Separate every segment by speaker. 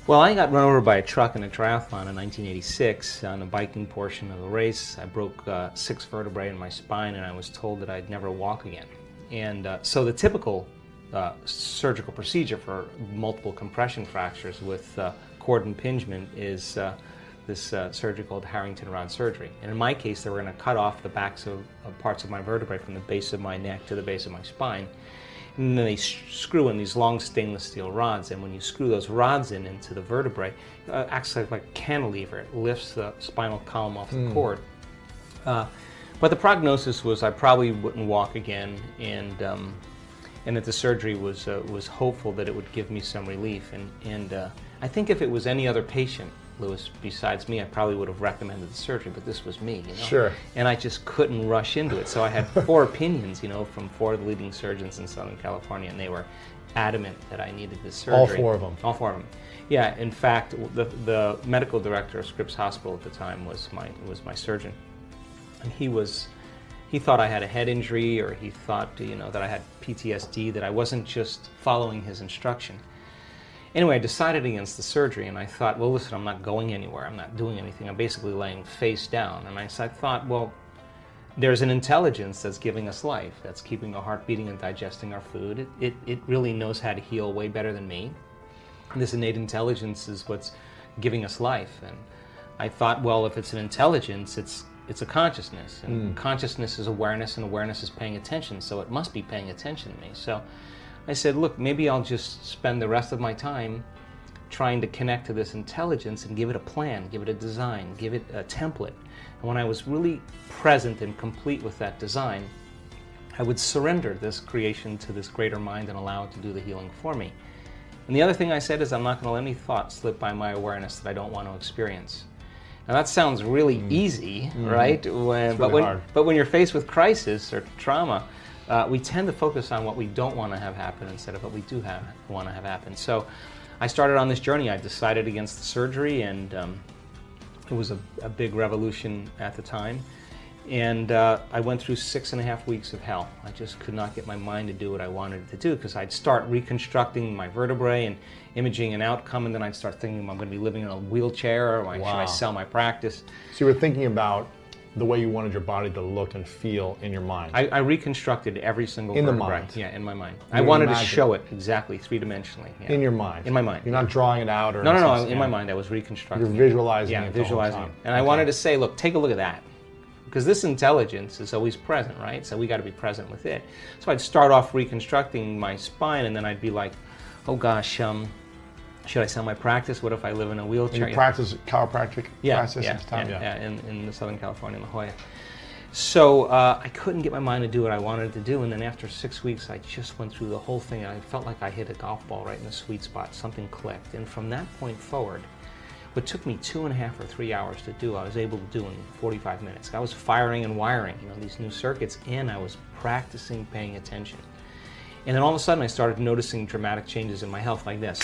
Speaker 1: Well, I got run over by a truck in a triathlon in 1986 on the biking portion of the race. I broke 6 vertebrae in my spine, and I was told that I'd never walk again. And so the typical surgical procedure for multiple compression fractures with cord impingement is this surgery called Harrington rod surgery. And in my case, they were going to cut off the backs of parts of my vertebrae from the base of my neck to the base of my spine. And then they screw in these long stainless steel rods, and when you screw those rods into the vertebrae, it acts like a cantilever. It lifts the spinal column off the cord. But the prognosis was I probably wouldn't walk again, and that the surgery was hopeful that it would give me some relief. And I think if it was any other patient, Louis, besides me, I probably would have recommended the surgery, but this was me, you know?
Speaker 2: Sure.
Speaker 1: And I just couldn't rush into it. So I had 4 opinions, you know, from 4 of the leading surgeons in Southern California, and they were adamant that I needed this surgery.
Speaker 2: All 4 of them?
Speaker 1: All 4 of them. Yeah, in fact, the medical director of Scripps Hospital at the time was my surgeon. And he thought I had a head injury, or he thought, you know, that I had PTSD, that I wasn't just following his instruction. Anyway, I decided against the surgery, and I thought, well, listen, I'm not going anywhere. I'm not doing anything. I'm basically laying face down. And I thought, well, there's an intelligence that's giving us life, that's keeping our heart beating and digesting our food. It really knows how to heal way better than me. And this innate intelligence is what's giving us life. And I thought, well, if it's an intelligence, it's a consciousness. And consciousness is awareness, and awareness is paying attention. So it must be paying attention to me. So I said, look, maybe I'll just spend the rest of my time trying to connect to this intelligence and give it a plan, give it a design, give it a template. And when I was really present and complete with that design, I would surrender this creation to this greater mind and allow it to do the healing for me. And the other thing I said is I'm not going to let any thought slip by my awareness that I don't want to experience. Now that sounds really easy, right? But when you're faced with crisis or trauma, we tend to focus on what we don't want to have happen instead of what we do want to have happen. So I started on this journey. I decided against the surgery, and it was a big revolution at the time. And I went through 6.5 weeks of hell. I just could not get my mind to do what I wanted it to do, because I'd start reconstructing my vertebrae and imaging an outcome, and then I'd start thinking, I'm going to be living in a wheelchair, or should I sell my practice?
Speaker 2: So you were thinking about the way you wanted your body to look and feel in your mind.
Speaker 1: I reconstructed every single
Speaker 2: in
Speaker 1: vertebrae.
Speaker 2: The mind.
Speaker 1: Yeah, in my mind. I wanted to show it exactly 3-dimensionally. Yeah.
Speaker 2: In your mind.
Speaker 1: In my mind.
Speaker 2: You're not drawing it out or
Speaker 1: no. In my mind, I was reconstructing.
Speaker 2: You're visualizing it.
Speaker 1: Yeah, visualizing it. And I wanted to say, look, take a look at that, because this intelligence is always present, right? So we got to be present with it. So I'd start off reconstructing my spine, and then I'd be like, oh gosh, should I sell my practice? What if I live in a wheelchair?
Speaker 2: And you practice chiropractic practice at the time?
Speaker 1: Yeah, in Southern California, in La Jolla. So I couldn't get my mind to do what I wanted to do, and then after 6 weeks, I just went through the whole thing, and I felt like I hit a golf ball right in the sweet spot. Something clicked, and from that point forward, what took me 2.5 or 3 hours to do, I was able to do in 45 minutes. I was firing and wiring, you know, these new circuits, and I was practicing paying attention. And then all of a sudden, I started noticing dramatic changes in my health like this.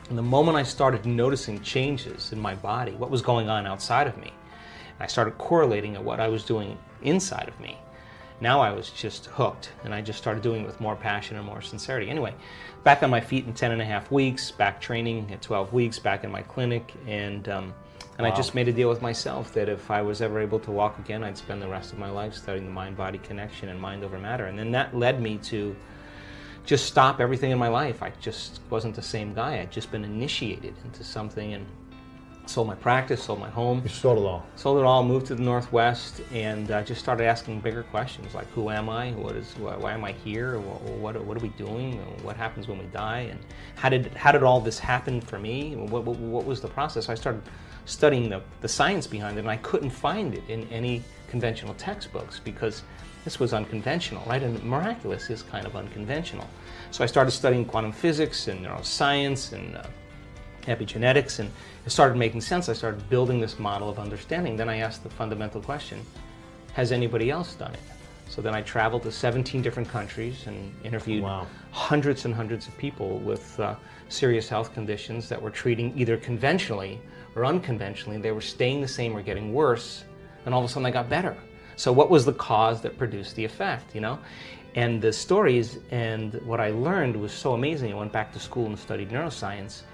Speaker 1: And the moment I started noticing changes in my body, what was going on outside of me, I started correlating at what I was doing inside of me. Now I was just hooked, and I just started doing it with more passion and more sincerity. Anyway, back on my feet in 10.5 weeks, back training at 12 weeks, back in my clinic, and I just made a deal with myself that if I was ever able to walk again, I'd spend the rest of my life studying the mind-body connection and mind over matter. And then that led me to just stop everything in my life. I just wasn't the same guy. I'd just been initiated into something, and sold my practice, sold my home.
Speaker 2: You sold it all.
Speaker 1: Sold it all, moved to the Northwest, and just started asking bigger questions like, who am I? Why am I here? What are we doing? What happens when we die? And how did all this happen for me? What was the process? I started studying the science behind it, and I couldn't find it in any conventional textbooks, because this was unconventional, right? And miraculous is kind of unconventional. So I started studying quantum physics and neuroscience and epigenetics, and it started making sense. I started building this model of understanding. Then I asked the fundamental question, has anybody else done it? So then I traveled to 17 different countries and interviewed hundreds and hundreds of people with serious health conditions that were treating either conventionally or unconventionally. They were staying the same or getting worse, and all of a sudden they got better. So what was the cause that produced the effect, you know? And the stories and what I learned was so amazing. I went back to school and studied neuroscience,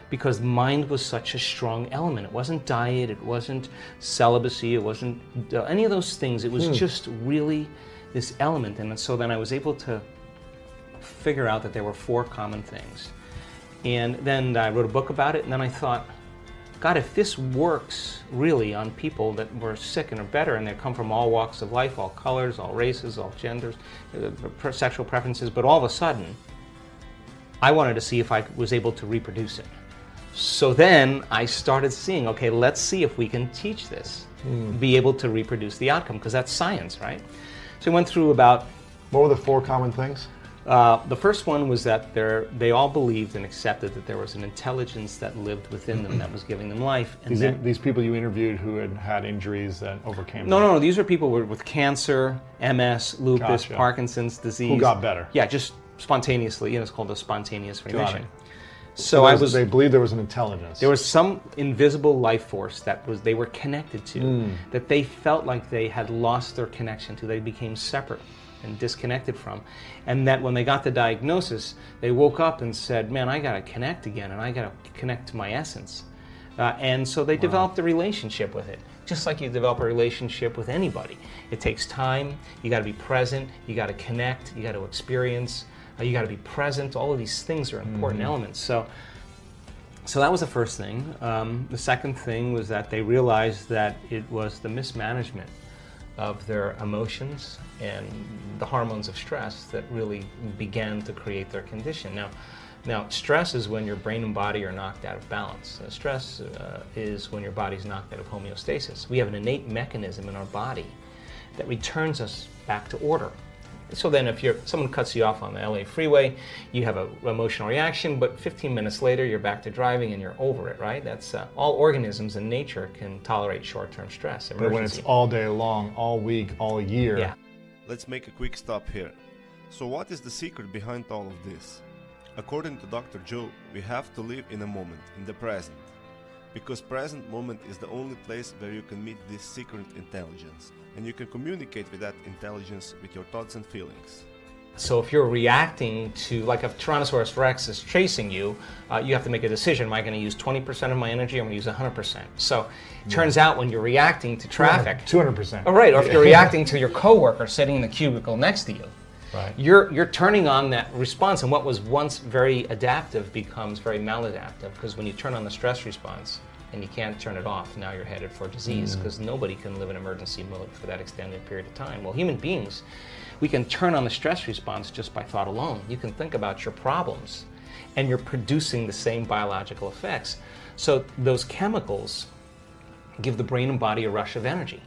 Speaker 1: because mind was such a strong element. It wasn't diet, it wasn't celibacy, it wasn't any of those things. It was just really this element. And so then I was able to figure out that there were 4 common things. And then I wrote a book about it, and then I thought, God, if this works really on people that were sick and are better, and they come from all walks of life, all colors, all races, all genders, sexual preferences, but all of a sudden, I wanted to see if I was able to reproduce it. So then I started seeing, okay, let's see if we can teach this, be able to reproduce the outcome, because that's science, right? So I went through about...
Speaker 2: What were the 4 common things?
Speaker 1: The first one was that they all believed and accepted that there was an intelligence that lived within them that was giving them life. And
Speaker 2: these people you interviewed who had had injuries that overcame
Speaker 1: No, these are people with cancer, MS, lupus, Parkinson's disease.
Speaker 2: Who got better?
Speaker 1: Yeah, just spontaneously. It's called a spontaneous remission.
Speaker 2: So they believed there was an intelligence.
Speaker 1: There was some invisible life force that they were connected to, that they felt like they had lost their connection to. They became separate and disconnected from, and that when they got the diagnosis, they woke up and said, man, I got to connect again, and I got to connect to my essence. And so they developed a relationship with it, just like you develop a relationship with anybody. It takes time, you got to be present, you got to connect, you got to experience, you got to be present. All of these things are important elements. So that was the first thing. The second thing was that they realized that it was the mismanagement of their emotions and the hormones of stress that really began to create their condition. Now, stress is when your brain and body are knocked out of balance. Stress is when your body's knocked out of homeostasis. We have an innate mechanism in our body that returns us back to order. So then if someone cuts you off on the LA freeway, you have an emotional reaction, but 15 minutes later you're back to driving and you're over it, right? That's all organisms in nature can tolerate short-term stress.
Speaker 2: But when it's all day long, all week, all year.
Speaker 1: Yeah.
Speaker 3: Let's make a quick stop here. So what is the secret behind all of this? According to Dr. Joe, we have to live in a moment, in the present. Because present moment is the only place where you can meet this secret intelligence. And you can communicate with that intelligence with your thoughts and feelings.
Speaker 1: So if you're reacting to, like if Tyrannosaurus Rex is chasing you, you have to make a decision. Am I going to use 20% of my energy or am I going to use 100%? So it turns out when you're reacting to traffic...
Speaker 2: 200%.
Speaker 1: Oh, right, or if you're reacting to your coworker sitting in the cubicle next to you,
Speaker 2: right.
Speaker 1: You're turning on that response, and what was once very adaptive becomes very maladaptive, because when you turn on the stress response, and you can't turn it off, now you're headed for disease, because nobody can live in emergency mode for that extended period of time. Well, human beings, we can turn on the stress response just by thought alone. You can think about your problems, and you're producing the same biological effects. So those chemicals give the brain and body a rush of energy,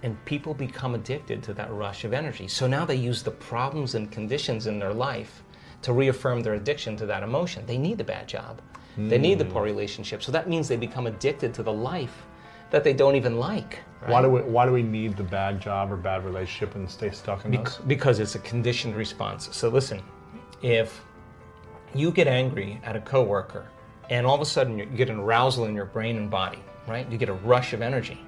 Speaker 1: and people become addicted to that rush of energy. So now they use the problems and conditions in their life to reaffirm their addiction to that emotion. They need the bad job. They need the poor relationship. So that means they become addicted to the life that they don't even like. Right?
Speaker 2: Why do we need the bad job or bad relationship and stay stuck in those?
Speaker 1: Because it's a conditioned response. So listen, if you get angry at a coworker and all of a sudden you get an arousal in your brain and body, right? You get a rush of energy.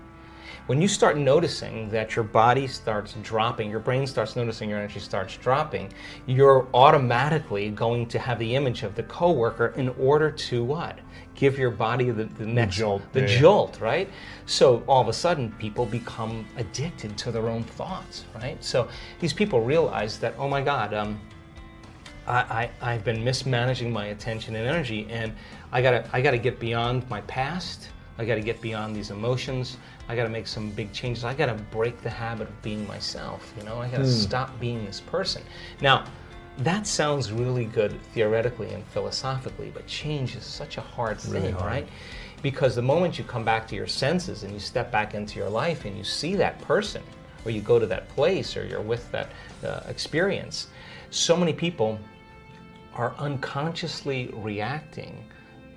Speaker 1: When you start noticing that your body starts dropping, your brain starts noticing your energy starts dropping, you're automatically going to have the image of the coworker in order to what? Give your body the next jolt, right? So all of a sudden people become addicted to their own thoughts, right? So these people realize that, oh my God, I've been mismanaging my attention and energy, and I gotta get beyond my past. I got to get beyond these emotions. I got to make some big changes. I got to break the habit of being myself. You know, I got to stop being this person. Now, that sounds really good theoretically and philosophically, but change is such a hard thing, right? Because the moment you come back to your senses and you step back into your life and you see that person, or you go to that place, or you're with that experience, so many people are unconsciously reacting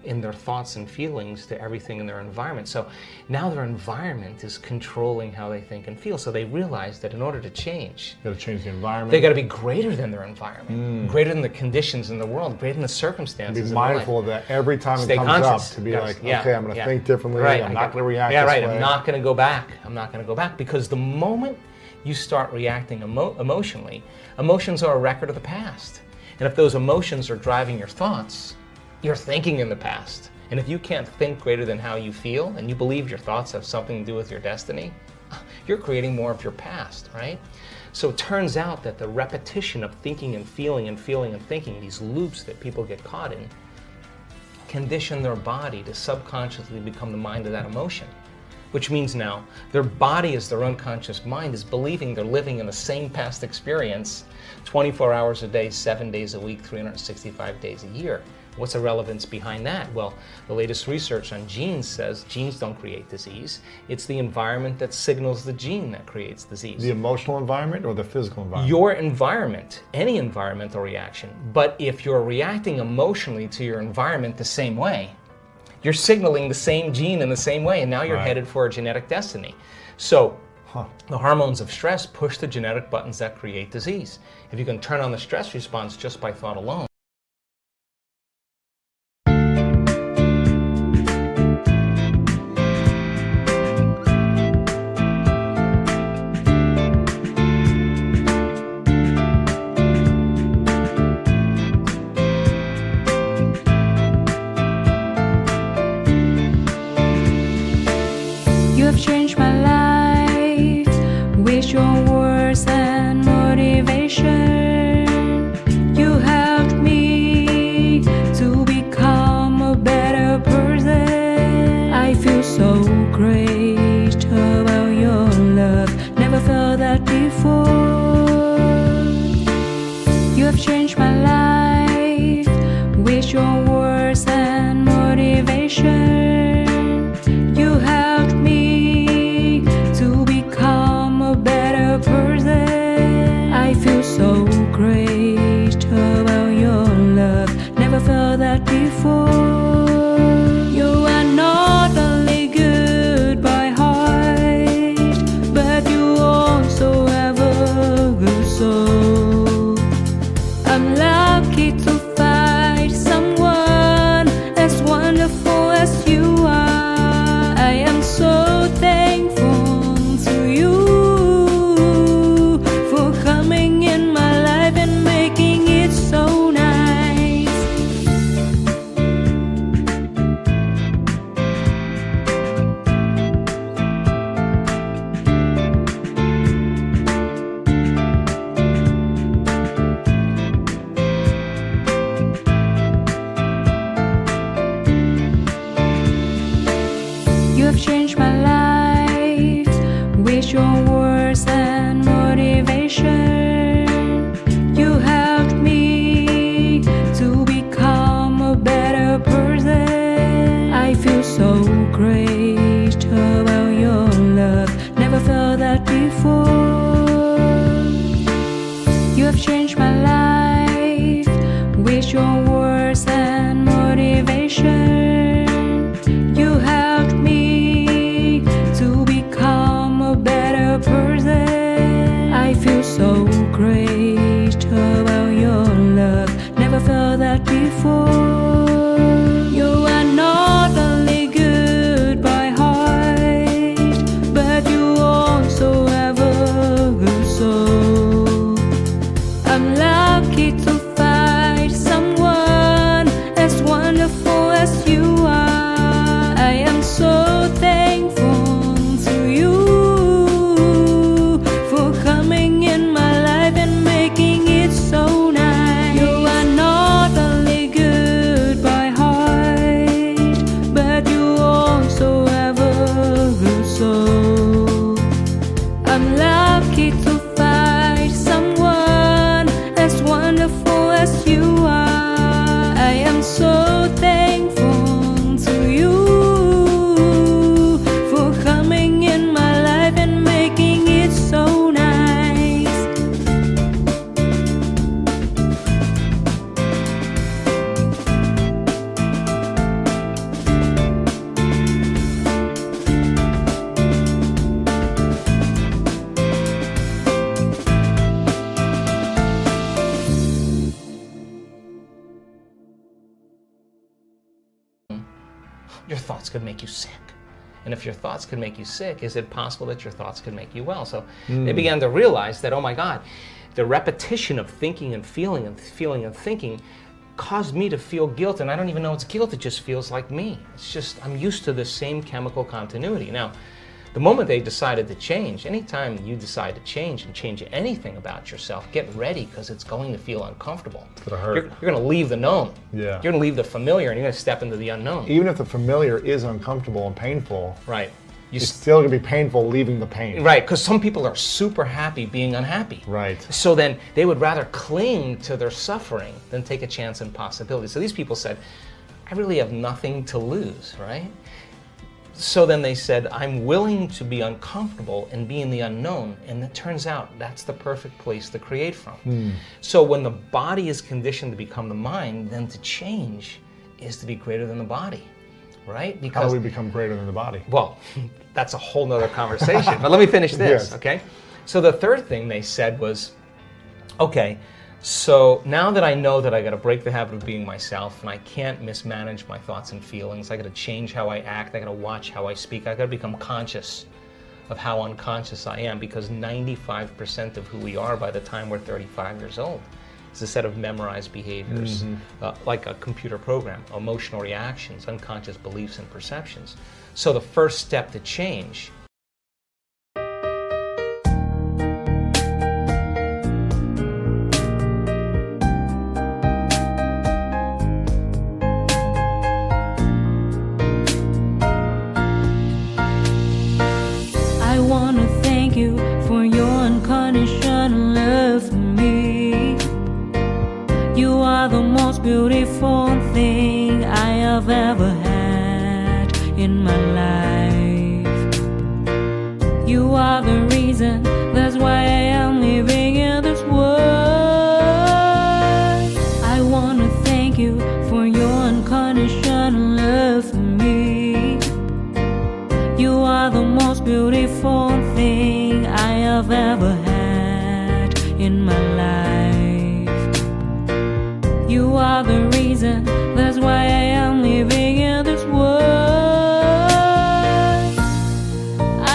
Speaker 1: in their thoughts and feelings to everything in their environment. So now their environment is controlling how they think and feel. So they realize that in order to change,
Speaker 2: got to change the environment.
Speaker 1: They got to be greater than their environment, greater than the conditions in the world, greater than the circumstances.
Speaker 2: Be mindful of that every time it comes up. To be like, okay, I'm going to think differently.
Speaker 1: Right.
Speaker 2: I'm not going to react.
Speaker 1: Yeah,
Speaker 2: this
Speaker 1: right.
Speaker 2: way.
Speaker 1: I'm not going to go back. I'm not going to go back, because the moment you start reacting emotionally, emotions are a record of the past, and if those emotions are driving your thoughts, you're thinking in the past. And if you can't think greater than how you feel, and you believe your thoughts have something to do with your destiny, you're creating more of your past, right? So it turns out that the repetition of thinking and feeling and feeling and thinking, these loops that people get caught in, condition their body to subconsciously become the mind of that emotion. Which means now their body, as their unconscious mind, is believing they're living in the same past experience 24 hours a day, 7 days a week, 365 days a year. What's the relevance behind that? Well, the latest research on genes says genes don't create disease. It's the environment that signals the gene that creates disease.
Speaker 2: The emotional environment or the physical environment?
Speaker 1: Your environment, any environmental reaction. But if you're reacting emotionally to your environment the same way, you're signaling the same gene in the same way, and now you're headed for a genetic destiny. So the hormones of stress push the genetic buttons that create disease. If you can turn on the stress response just by thought alone,
Speaker 4: you have changed my life with your words and motivation. You helped me to become a better person. I feel so great about your love. Never felt that before. You have changed my life with your words and motivation. You helped me to become a better person. I feel so great about your love. Never felt that before. You are not only good by heart, but you also have a good soul. I'm lucky to find someone as wonderful as you are. I am so thankful to you for coming in my life and making it so nice. You have changed my life with your words and motivation. You helped me to become a better person. I feel so great about your love. Never felt that before. You have changed my life with your words and motivation. You helped me to become a better person. I feel so great about your love. Never felt that before. You are not only good by heart, but you also have a good soul. I'm lucky to find someone as wonderful as you are. I am so thankful to you for coming in my life and making it so nice. You are not only good by heart, but you also have a good soul. I'm lucky to find someone as wonderful as you are. I am so thankful to you for coming in my life and making it so nice.
Speaker 1: your thoughts could make you sick. And if your thoughts could make you sick, is it possible that your thoughts could make you well? So they began to realize that, oh my God, the repetition of thinking and feeling and feeling and thinking caused me to feel guilt, and I don't even know it's guilt, it just feels like me. It's just, I'm used to the same chemical continuity. Now, the moment they decided to change, anytime you decide to change and change anything about yourself, get ready, because it's going to feel uncomfortable.
Speaker 2: It's gonna hurt.
Speaker 1: You're going to leave the known.
Speaker 2: Yeah.
Speaker 1: You're going to leave the familiar, and you're going to step into the unknown.
Speaker 2: Even if the familiar is uncomfortable and painful,
Speaker 1: Right.
Speaker 2: it's still gonna be painful leaving the pain.
Speaker 1: Right, because some people are super happy being unhappy.
Speaker 2: Right.
Speaker 1: So then they would rather cling to their suffering than take a chance in possibility. So these people said, I really have nothing to lose, right? So then they said, I'm willing to be uncomfortable and be in the unknown. And it turns out that's the perfect place to create from. So when the body is conditioned to become the mind, then to change is to be greater than the body, right? Because
Speaker 2: How do we become greater than the body?
Speaker 1: well, that's a whole nother conversation. But let me finish this,
Speaker 2: Yes.
Speaker 1: okay? So the third thing they said was, okay, so now that I know that I got to break the habit of being myself, and I can't mismanage my thoughts and feelings, I got to change how I act, I got to watch how I speak, I got to become conscious of how unconscious I am, because 95% of who we are by the time we're 35 years old is a set of memorized behaviors, like a computer program, emotional reactions, unconscious beliefs and perceptions. So the first step to change
Speaker 4: I wanna thank you for your unconditional love for me. You are the most beautiful thing I have ever had in my life. You are the reason, that's why I am living in this world. I wanna thank you for your unconditional love for me. You are the most beautiful thing I have ever had in my life. You are the reason, that's why I am living in this world.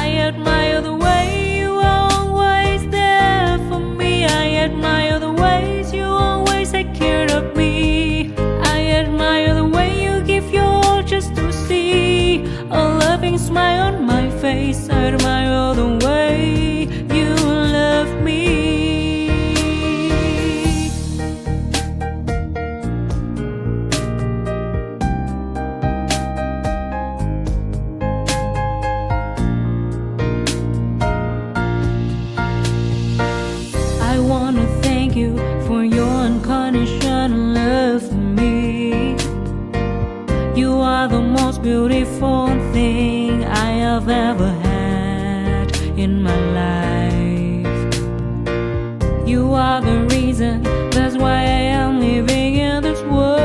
Speaker 4: I admire the way you are always there for me. I admire the ways you always take care of me. I admire the way you give your all just to see a loving smile on my face. I admire the way you love me. I wanna thank you for your unconditional love for me. You are the most beautiful thing I have ever had in my life. You are the reason, that's why I am living in this world.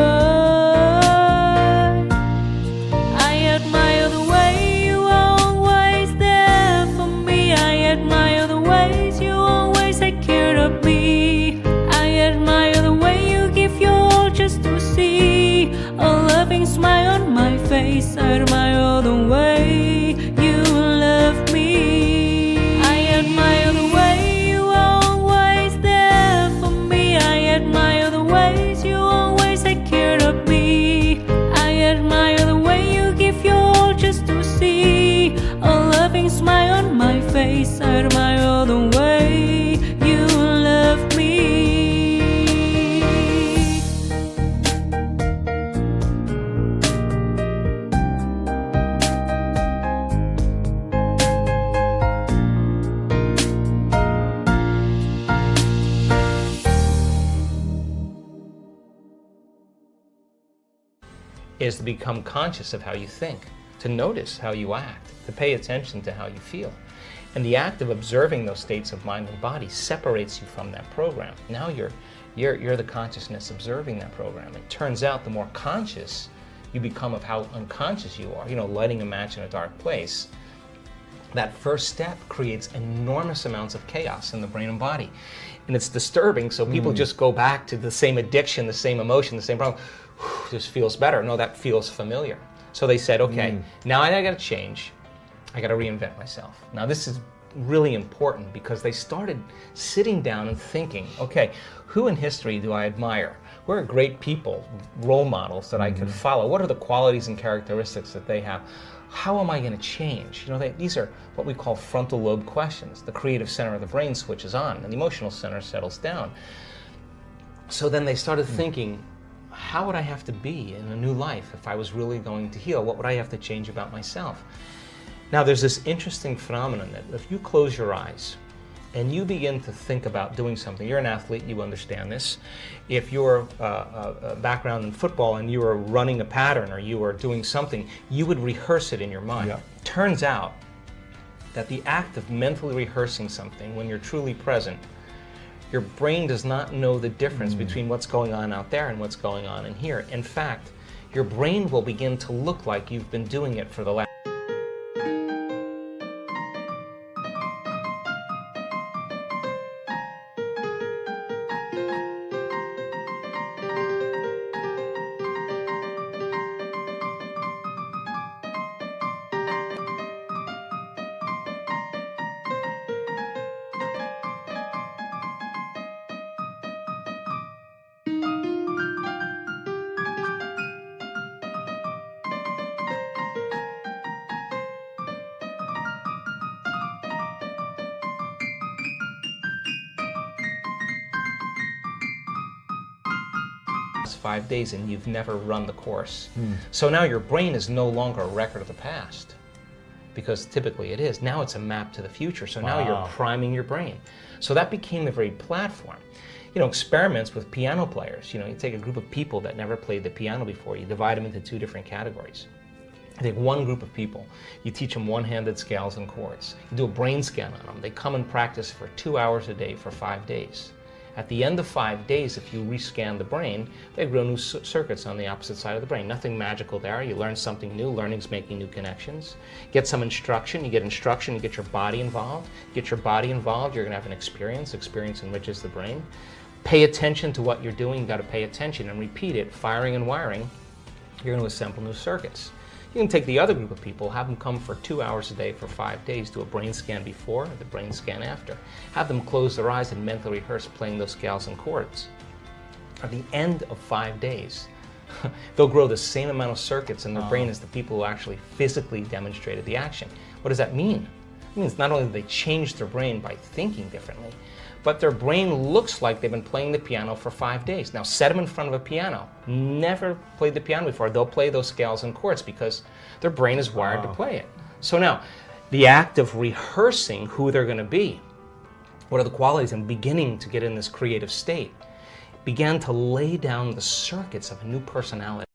Speaker 4: I admire the way you are always there for me. I admire the ways you always take care of me. I admire the way you give your all just to see a loving smile on my face. I admire the way you love me. I admire the way you are always there for me. I admire the ways you always take care of me. I admire the way you give your all just to see a loving smile on my face. I admire the way you love me.
Speaker 1: is to become conscious of how you think, to notice how you act, to pay attention to how you feel. And the act of observing those states of mind and body separates you from that program. Now you're the consciousness observing that program. It turns out the more conscious you become of how unconscious you are, lighting a match in a dark place, that first step creates enormous amounts of chaos in the brain and body. And it's disturbing, so people just go back to the same addiction, the same emotion, the same problem. This feels better. No, that feels familiar. So they said, okay, now I got to change. I got to reinvent myself. Now this is really important because they started sitting down and thinking, okay, who in history do I admire? Who are great people, role models that I could follow? What are the qualities and characteristics that they have? How am I going to change? You know, these are what we call frontal lobe questions. The creative center of the brain switches on and the emotional center settles down. So then they started thinking, how would I have to be in a new life if I was really going to heal? What would I have to change about myself? Now there's this interesting phenomenon that if you close your eyes and you begin to think about doing something, you're an athlete, you understand this. If you're a background in football and you are running a pattern or you are doing something, you would rehearse it in your mind.
Speaker 2: Yeah.
Speaker 1: Turns out that the act of mentally rehearsing something when you're truly present, your brain does not know the difference between what's going on out there and what's going on in here. In fact, your brain will begin to look like you've been doing it for the last 5 days and you've never run the course. So now your brain is no longer a record of the past, because typically it is. Now it's a map to the future. So now you're priming your brain. So that became the very platform. You know, experiments with piano players. You know, you take a group of people that never played the piano before, you divide them into two different categories. You take one group of people, you teach them one-handed scales and chords. You do a brain scan on them. They come and practice for 2 hours a day for 5 days. At the end of 5 days, if you rescan the brain, they grow new circuits on the opposite side of the brain. Nothing magical there. You learn something new. Learning's making new connections. Get some instruction. You get instruction. You get your body involved. Get your body involved. You're going to have an experience. Experience enriches the brain. Pay attention to what you're doing. You've got to pay attention and repeat it. Firing and wiring. You're going to assemble new circuits. You can take the other group of people, have them come for 2 hours a day for 5 days, do a brain scan before and the brain scan after. Have them close their eyes and mentally rehearse playing those scales and chords. At the end of 5 days, they'll grow the same amount of circuits in their brain as the people who actually physically demonstrated the action. What does that mean? It means not only do they change their brain by thinking differently, but their brain looks like they've been playing the piano for 5 days. Now set them in front of a piano. Never played the piano before. They'll play those scales and chords because their brain is wired to play it. So now, the act of rehearsing who they're going to be, what are the qualities, and beginning to get in this creative state, began to lay down the circuits of a new personality.